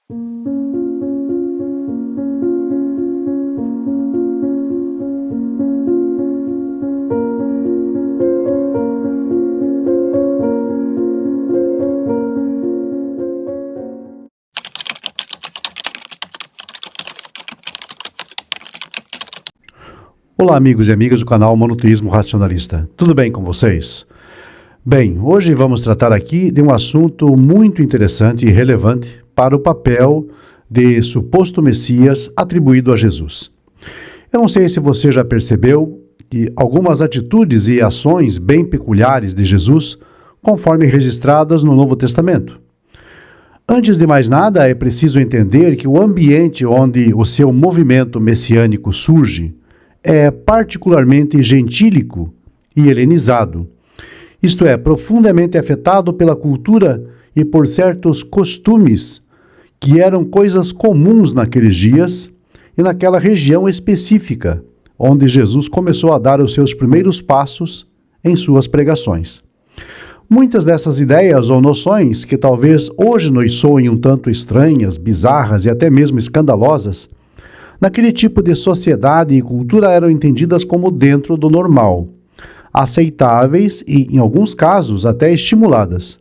Olá, amigos e amigas do canal Monoteísmo Racionalista. Tudo bem com vocês? Bem, hoje vamos tratar aqui de um assunto muito interessante e relevante para o papel de suposto Messias atribuído a Jesus. Eu não sei se você já percebeu que algumas atitudes e ações bem peculiares de Jesus, conforme registradas no Novo Testamento. Antes de mais nada, é preciso entender que o ambiente onde o seu movimento messiânico surge é particularmente gentílico e helenizado, isto é, profundamente afetado pela cultura e por certos costumes que eram coisas comuns naqueles dias e naquela região específica, onde Jesus começou a dar os seus primeiros passos em suas pregações. Muitas dessas ideias ou noções, que talvez hoje nos soem um tanto estranhas, bizarras e até mesmo escandalosas, naquele tipo de sociedade e cultura eram entendidas como dentro do normal, aceitáveis e, em alguns casos, até estimuladas.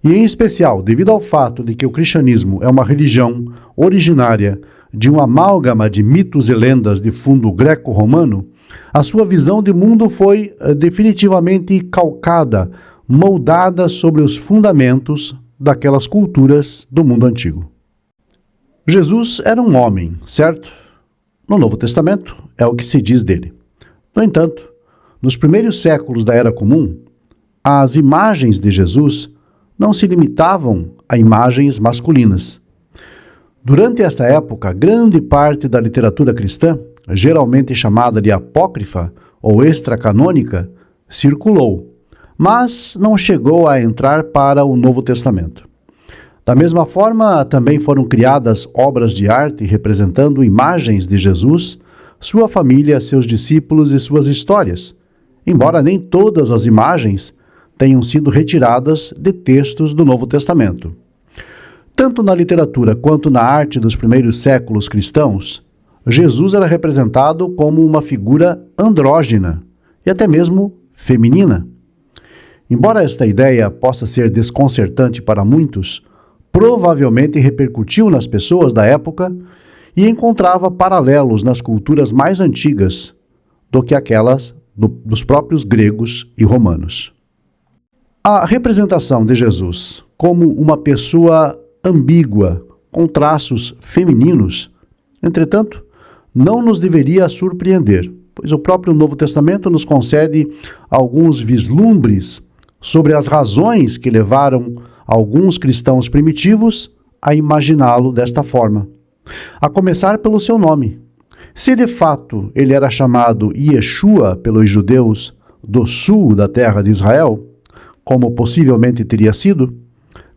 E, em especial, devido ao fato de que o cristianismo é uma religião originária de uma amálgama de mitos e lendas de fundo greco-romano, a sua visão de mundo foi definitivamente calcada, moldada sobre os fundamentos daquelas culturas do mundo antigo. Jesus era um homem, certo? No Novo Testamento é o que se diz dele. No entanto, nos primeiros séculos da Era Comum, as imagens de Jesus não se limitavam a imagens masculinas. Durante esta época, grande parte da literatura cristã, geralmente chamada de apócrifa ou extracanônica, circulou, mas não chegou a entrar para o Novo Testamento. Da mesma forma, também foram criadas obras de arte representando imagens de Jesus, sua família, seus discípulos e suas histórias, embora nem todas as imagens tenham sido retiradas de textos do Novo Testamento. Tanto na literatura quanto na arte dos primeiros séculos cristãos, Jesus era representado como uma figura andrógina e até mesmo feminina. Embora esta ideia possa ser desconcertante para muitos, provavelmente repercutiu nas pessoas da época e encontrava paralelos nas culturas mais antigas do que aquelas dos próprios gregos e romanos. A representação de Jesus como uma pessoa ambígua, com traços femininos, entretanto, não nos deveria surpreender, pois o próprio Novo Testamento nos concede alguns vislumbres sobre as razões que levaram alguns cristãos primitivos a imaginá-lo desta forma. A começar pelo seu nome. Se de fato ele era chamado Yeshua pelos judeus do sul da terra de Israel, como possivelmente teria sido,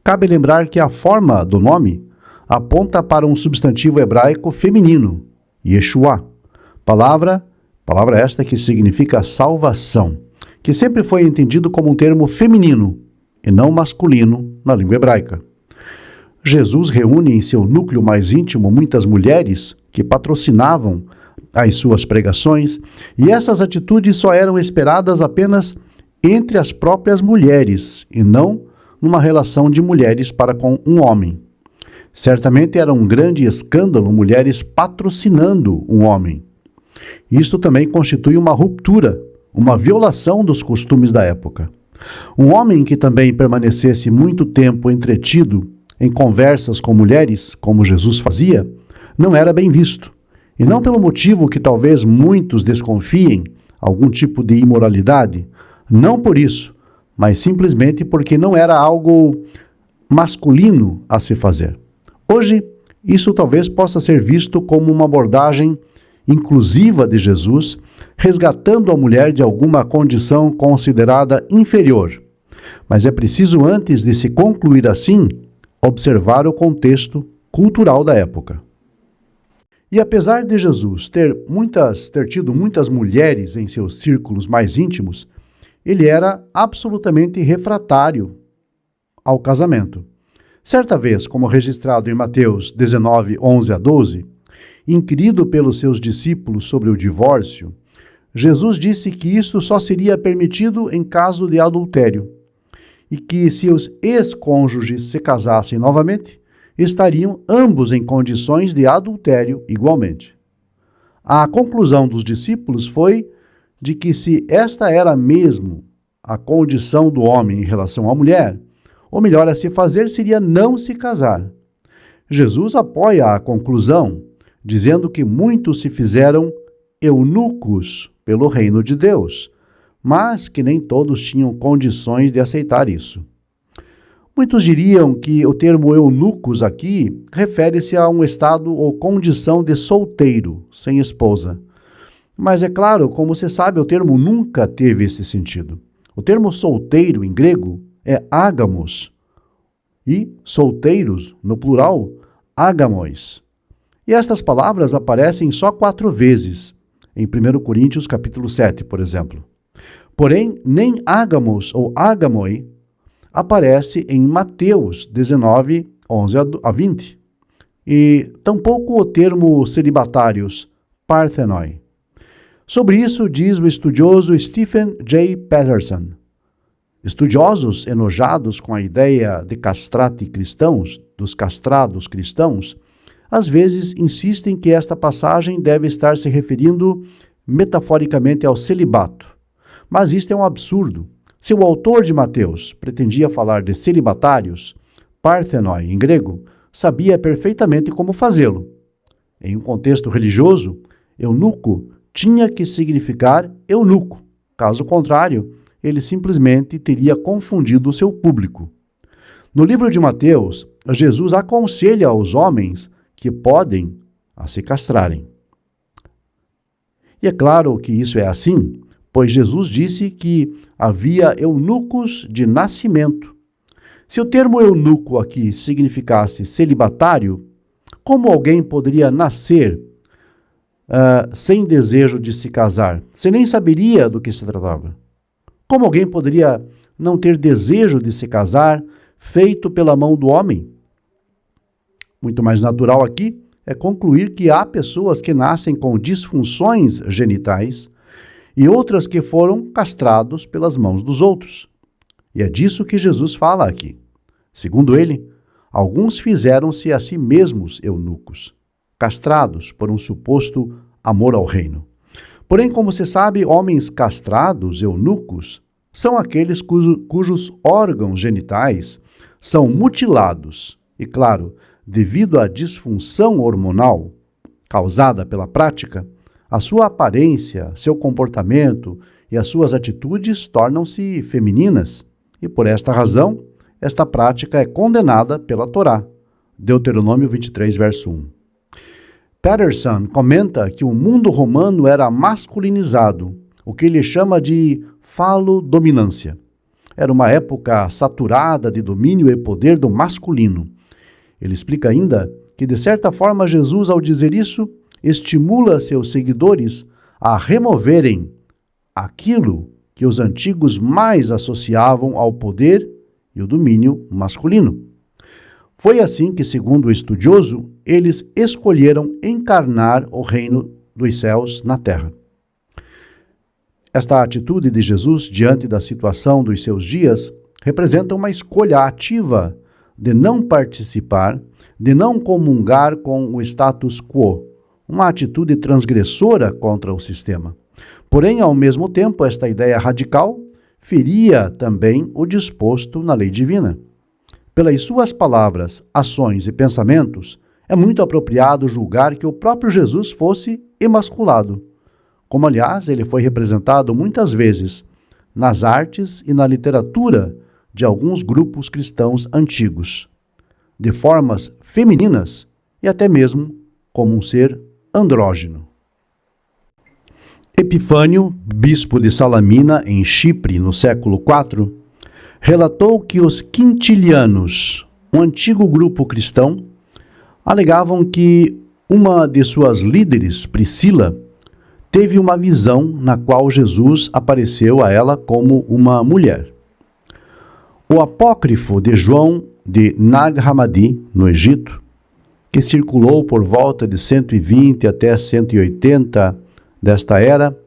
cabe lembrar que a forma do nome aponta para um substantivo hebraico feminino, Yeshua, palavra esta que significa salvação, que sempre foi entendido como um termo feminino e não masculino na língua hebraica. Jesus reúne em seu núcleo mais íntimo muitas mulheres que patrocinavam as suas pregações, e essas atitudes só eram esperadas apenas entre as próprias mulheres e não numa relação de mulheres para com um homem. Certamente era um grande escândalo mulheres patrocinando um homem. Isto também constitui uma ruptura, uma violação dos costumes da época. Um homem que também permanecesse muito tempo entretido em conversas com mulheres, como Jesus fazia, não era bem visto. E não pelo motivo que talvez muitos desconfiem, algum tipo de imoralidade, não por isso, mas simplesmente porque não era algo masculino a se fazer. Hoje, isso talvez possa ser visto como uma abordagem inclusiva de Jesus, resgatando a mulher de alguma condição considerada inferior. Mas é preciso, antes de se concluir assim, observar o contexto cultural da época. E apesar de Jesus ter tido muitas mulheres em seus círculos mais íntimos, ele era absolutamente refratário ao casamento. Certa vez, como registrado em Mateus 19, 11 a 12, inquirido pelos seus discípulos sobre o divórcio, Jesus disse que isto só seria permitido em caso de adultério e que, se os ex-cônjuges se casassem novamente, estariam ambos em condições de adultério igualmente. A conclusão dos discípulos foi de que, se esta era mesmo a condição do homem em relação à mulher, o melhor a se fazer seria não se casar. Jesus apoia a conclusão, dizendo que muitos se fizeram eunucos pelo reino de Deus, mas que nem todos tinham condições de aceitar isso. Muitos diriam que o termo eunucos aqui refere-se a um estado ou condição de solteiro, sem esposa. Mas é claro, como se sabe, o termo nunca teve esse sentido. O termo solteiro em grego é ágamos e solteiros, no plural, ágamos. E estas palavras aparecem só 4 vezes, em 1 Coríntios capítulo 7, por exemplo. Porém, nem ágamos ou ágamoi aparece em Mateus 19, 11 a 20. E tampouco o termo celibatários, parthenoi. Sobre isso diz o estudioso Stephen J. Patterson. Estudiosos enojados com a ideia de castrati cristãos, dos castrados cristãos, às vezes insistem que esta passagem deve estar se referindo metaforicamente ao celibato. Mas isto é um absurdo. Se o autor de Mateus pretendia falar de celibatários, parthenoi em grego, sabia perfeitamente como fazê-lo. Em um contexto religioso, eunuco tinha que significar eunuco. Caso contrário, ele simplesmente teria confundido o seu público. No livro de Mateus, Jesus aconselha aos homens que podem a se castrarem. E é claro que isso é assim, pois Jesus disse que havia eunucos de nascimento. Se o termo eunuco aqui significasse celibatário, como alguém poderia nascer sem desejo de se casar? Você nem saberia do que se tratava. Como alguém poderia não ter desejo de se casar feito pela mão do homem? Muito mais natural aqui é concluir que há pessoas que nascem com disfunções genitais e outras que foram castrados pelas mãos dos outros. E é disso que Jesus fala aqui. Segundo ele, alguns fizeram-se a si mesmos eunucos, castrados por um suposto amor ao reino. Porém, como se sabe, homens castrados, eunucos, são aqueles cujos órgãos genitais são mutilados e, claro, devido à disfunção hormonal causada pela prática, a sua aparência, seu comportamento e as suas atitudes tornam-se femininas. E por esta razão, esta prática é condenada pela Torá. Deuteronômio 23, verso 1. Patterson comenta que o mundo romano era masculinizado, o que ele chama de falodominância. Era uma época saturada de domínio e poder do masculino. Ele explica ainda que, de certa forma, Jesus, ao dizer isso, estimula seus seguidores a removerem aquilo que os antigos mais associavam ao poder e o domínio masculino. Foi assim que, segundo o estudioso, eles escolheram encarnar o reino dos céus na terra. Esta atitude de Jesus diante da situação dos seus dias representa uma escolha ativa de não participar, de não comungar com o status quo, uma atitude transgressora contra o sistema. Porém, ao mesmo tempo, esta ideia radical feria também o disposto na lei divina. Pelas suas palavras, ações e pensamentos, é muito apropriado julgar que o próprio Jesus fosse emasculado, como, aliás, ele foi representado muitas vezes nas artes e na literatura de alguns grupos cristãos antigos, de formas femininas e até mesmo como um ser andrógeno. Epifânio, bispo de Salamina, em Chipre, no século IV, relatou que os quintilianos, um antigo grupo cristão, alegavam que uma de suas líderes, Priscila, teve uma visão na qual Jesus apareceu a ela como uma mulher. O apócrifo de João de Nag Hammadi, no Egito, que circulou por volta de 120 até 180 desta era,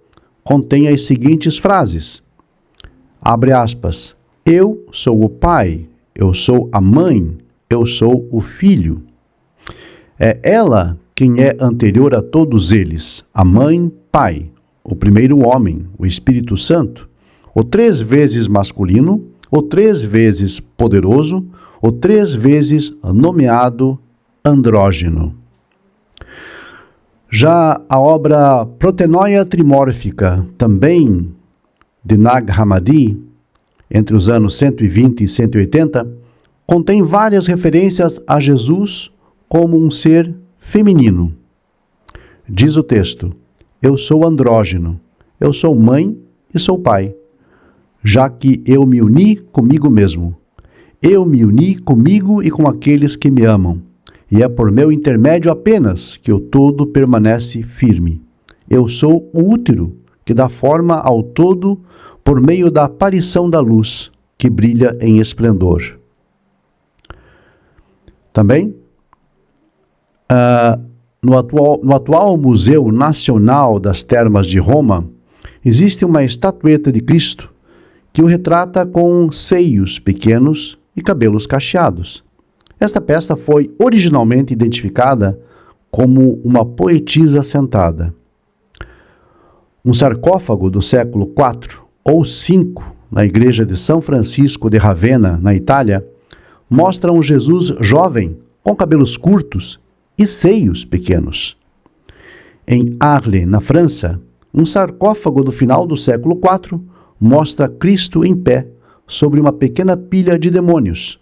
contém as seguintes frases, abre aspas, eu sou o pai, eu sou a mãe, eu sou o filho. É ela quem é anterior a todos eles, a mãe, pai, o primeiro homem, o Espírito Santo, o 3 vezes masculino, o 3 vezes poderoso, o 3 vezes nomeado andrógeno. Já a obra Protenoia Trimórfica, também de Nag Hammadi, entre os anos 120 e 180, contém várias referências a Jesus como um ser feminino. Diz o texto, eu sou andrógeno, eu sou mãe e sou pai, já que eu me uni comigo mesmo. Eu me uni comigo e com aqueles que me amam, e é por meu intermédio apenas que o todo permanece firme. Eu sou o útero que dá forma ao todo por meio da aparição da luz, que brilha em esplendor. Também, no atual Museu Nacional das Termas de Roma, existe uma estatueta de Cristo que o retrata com seios pequenos e cabelos cacheados. Esta peça foi originalmente identificada como uma poetisa sentada. Um sarcófago do século IV ou V, na igreja de São Francisco de Ravenna, na Itália, mostra um Jesus jovem, com cabelos curtos e seios pequenos. Em Arles, na França, um sarcófago do final do século IV mostra Cristo em pé sobre uma pequena pilha de demônios.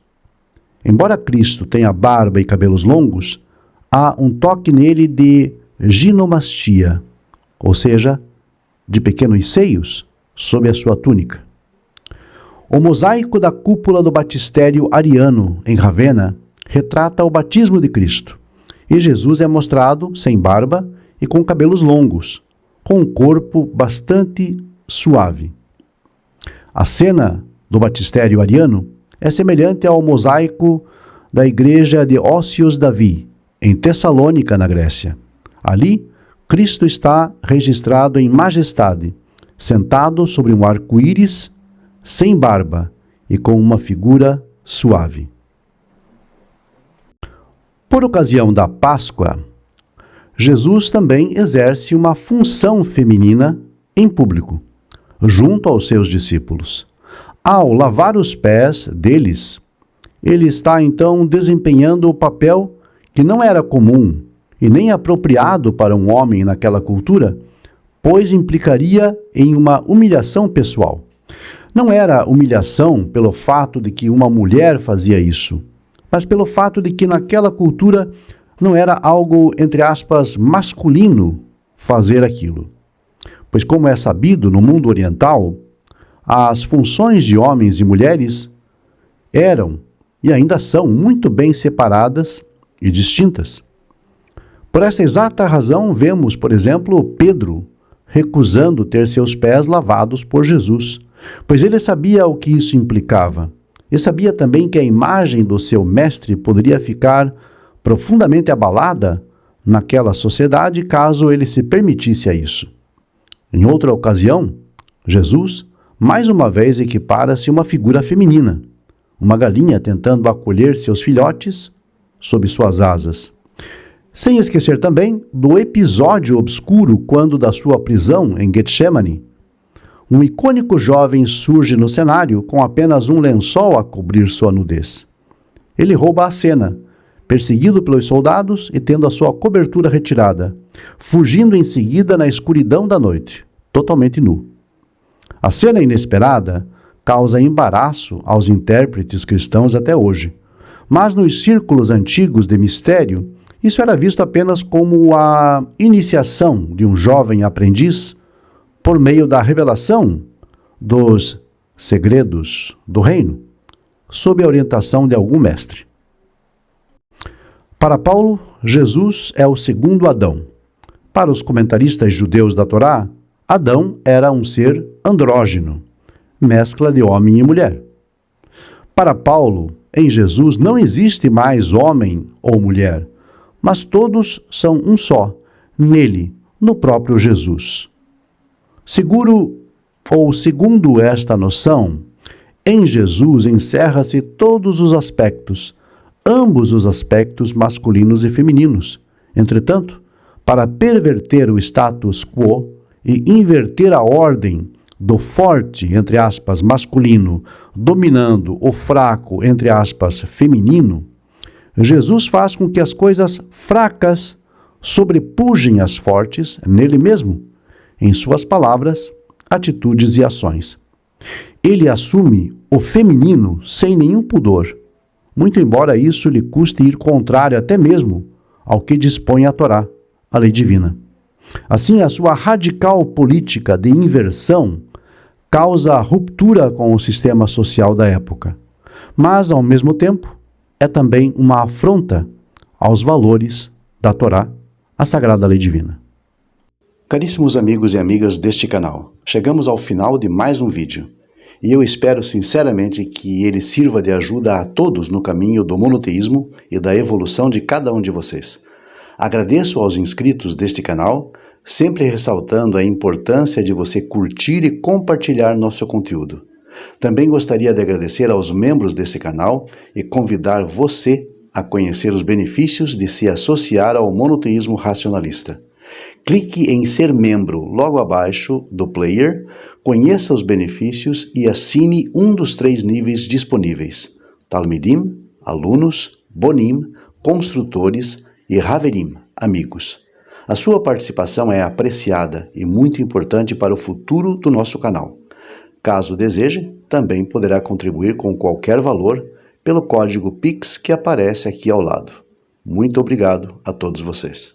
Embora Cristo tenha barba e cabelos longos, há um toque nele de ginomastia, ou seja, de pequenos seios sob a sua túnica. O mosaico da cúpula do batistério ariano, em Ravenna, retrata o batismo de Cristo, e Jesus é mostrado sem barba e com cabelos longos, com um corpo bastante suave. A cena do batistério ariano é semelhante ao mosaico da igreja de Ósseos Davi, em Tessalônica, na Grécia. Ali, Cristo está registrado em majestade, sentado sobre um arco-íris, sem barba e com uma figura suave. Por ocasião da Páscoa, Jesus também exerce uma função feminina em público, junto aos seus discípulos. Ao lavar os pés deles, ele está então desempenhando o papel que não era comum e nem apropriado para um homem naquela cultura, pois implicaria em uma humilhação pessoal. Não era humilhação pelo fato de que uma mulher fazia isso, mas pelo fato de que naquela cultura não era algo, entre aspas, masculino fazer aquilo. Pois, como é sabido no mundo oriental, as funções de homens e mulheres eram e ainda são muito bem separadas e distintas. Por essa exata razão, vemos, por exemplo, Pedro recusando ter seus pés lavados por Jesus, pois ele sabia o que isso implicava. E sabia também que a imagem do seu mestre poderia ficar profundamente abalada naquela sociedade caso ele se permitisse a isso. Em outra ocasião, Jesus, mais uma vez, equipara-se uma figura feminina, uma galinha tentando acolher seus filhotes sob suas asas. Sem esquecer também do episódio obscuro quando, da sua prisão em Getsemane, um icônico jovem surge no cenário com apenas um lençol a cobrir sua nudez. Ele rouba a cena, perseguido pelos soldados e tendo a sua cobertura retirada, fugindo em seguida na escuridão da noite, totalmente nu. A cena inesperada causa embaraço aos intérpretes cristãos até hoje, mas nos círculos antigos de mistério, isso era visto apenas como a iniciação de um jovem aprendiz por meio da revelação dos segredos do reino, sob a orientação de algum mestre. Para Paulo, Jesus é o segundo Adão. Para os comentaristas judeus da Torá, Adão era um ser andrógeno, mescla de homem e mulher. Para Paulo, Em Jesus não existe mais homem ou mulher, mas todos são um só, nele, no próprio Jesus. Segundo esta noção, em Jesus encerra-se todos os aspectos, ambos os aspectos masculinos e femininos. Entretanto, para perverter o status quo e inverter a ordem do forte, entre aspas, masculino, dominando o fraco, entre aspas, feminino, Jesus faz com que as coisas fracas sobrepujem as fortes nele mesmo, em suas palavras, atitudes e ações. Ele assume o feminino sem nenhum pudor, muito embora isso lhe custe ir contrário até mesmo ao que dispõe a Torá, a lei divina. Assim, a sua radical política de inversão causa ruptura com o sistema social da época, mas, ao mesmo tempo, é também uma afronta aos valores da Torá, a sagrada lei divina. Caríssimos amigos e amigas deste canal, chegamos ao final de mais um vídeo, e eu espero sinceramente que ele sirva de ajuda a todos no caminho do monoteísmo e da evolução de cada um de vocês. Agradeço aos inscritos deste canal, sempre ressaltando a importância de você curtir e compartilhar nosso conteúdo. Também gostaria de agradecer aos membros desse canal e convidar você a conhecer os benefícios de se associar ao monoteísmo racionalista. Clique em ser membro logo abaixo do player, conheça os benefícios e assine um dos 3 níveis disponíveis: Talmidim, alunos, Bonim, construtores e Haverim, amigos. A sua participação é apreciada e muito importante para o futuro do nosso canal. Caso deseje, também poderá contribuir com qualquer valor pelo código PIX que aparece aqui ao lado. Muito obrigado a todos vocês.